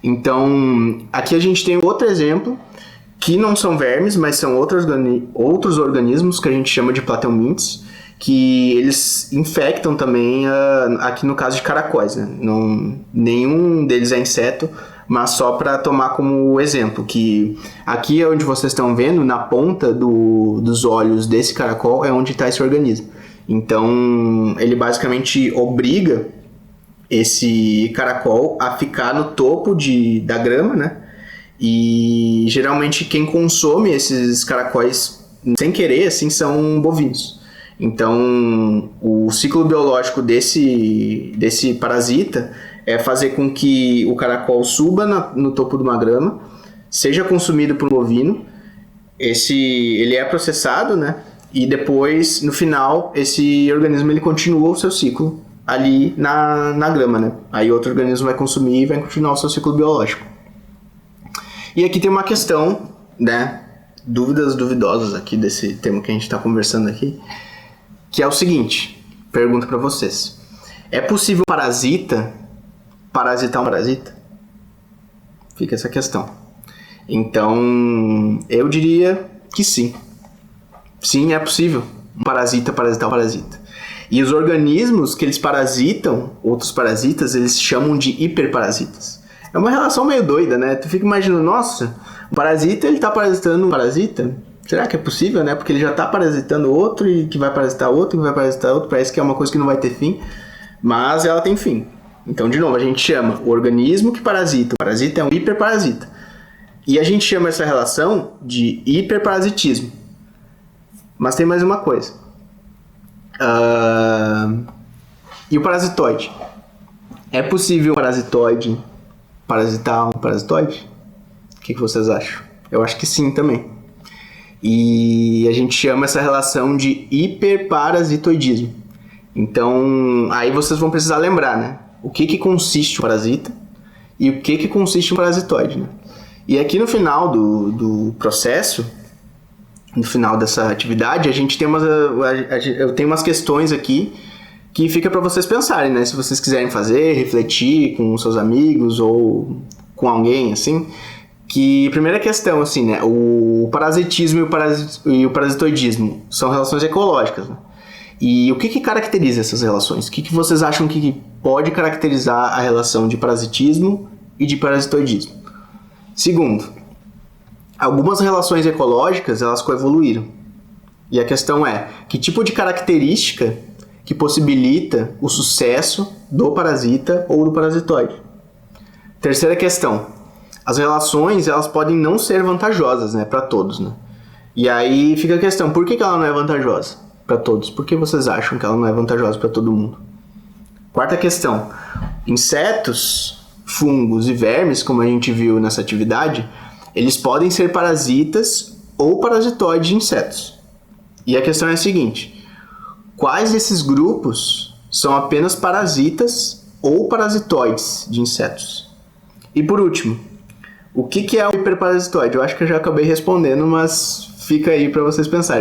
Então, aqui a gente tem outro exemplo, que não são vermes, mas são outros organismos que a gente chama de plateumintes, que eles infectam também, aqui no caso de caracóis, né? Nenhum deles é inseto, mas só para tomar como exemplo, que aqui onde vocês estão vendo, na ponta dos olhos desse caracol é onde está esse organismo. Então, ele basicamente obriga esse caracol a ficar no topo da grama, né? E geralmente quem consome esses caracóis sem querer, assim, são bovinos. Então, o ciclo biológico desse parasita é fazer com que o caracol suba no topo de uma grama, seja consumido por um bovino, ele é processado, né? E depois, no final, esse organismo ele continua o seu ciclo ali na grama, né? Aí outro organismo vai consumir e vai continuar o seu ciclo biológico. E aqui tem uma questão, né? Dúvidas duvidosas aqui desse tema que a gente está conversando aqui, que é o seguinte, pergunta para vocês. É possível um parasita parasitar um parasita? Fica essa questão. Então, eu diria que sim. Sim, é possível um parasita parasitar um parasita. E os organismos que eles parasitam, outros parasitas, eles chamam de hiperparasitas. É uma relação meio doida, né? Tu fica imaginando, nossa, um parasita, ele tá parasitando um parasita? Será que é possível, né? Porque ele já tá parasitando outro e que vai parasitar outro, que vai parasitar outro. Parece que é uma coisa que não vai ter fim, mas ela tem fim. Então, de novo, a gente chama o organismo que parasita. O parasita é um hiperparasita. E a gente chama essa relação de hiperparasitismo. Mas tem mais uma coisa. E o parasitoide? É possível um parasitoide parasitar um parasitoide? O que vocês acham? Eu acho que sim também. E a gente chama essa relação de hiperparasitoidismo. Então, aí vocês vão precisar lembrar, né? O que consiste um parasita e o que consiste um parasitoide, né? E aqui no final do processo, no final dessa atividade, eu tenho umas questões aqui que fica para vocês pensarem, né? Se vocês quiserem fazer, refletir com seus amigos ou com alguém, assim. Que, primeira questão, assim, né? O parasitismo e o parasitoidismo são relações ecológicas, né? E o que caracteriza essas relações? O que vocês acham que pode caracterizar a relação de parasitismo e de parasitoidismo? Segundo, algumas relações ecológicas, elas coevoluíram. E a questão é, que tipo de característica que possibilita o sucesso do parasita ou do parasitoide? Terceira questão, as relações, elas podem não ser vantajosas, né, para todos, né? E aí fica a questão, por que ela não é vantajosa para todos? Por que vocês acham que ela não é vantajosa para todo mundo? Quarta questão, insetos, fungos e vermes, como a gente viu nessa atividade, eles podem ser parasitas ou parasitoides de insetos. E a questão é a seguinte, quais desses grupos são apenas parasitas ou parasitoides de insetos? E por último, o que é o hiperparasitoide? Eu acho que eu já acabei respondendo, mas fica aí para vocês pensarem.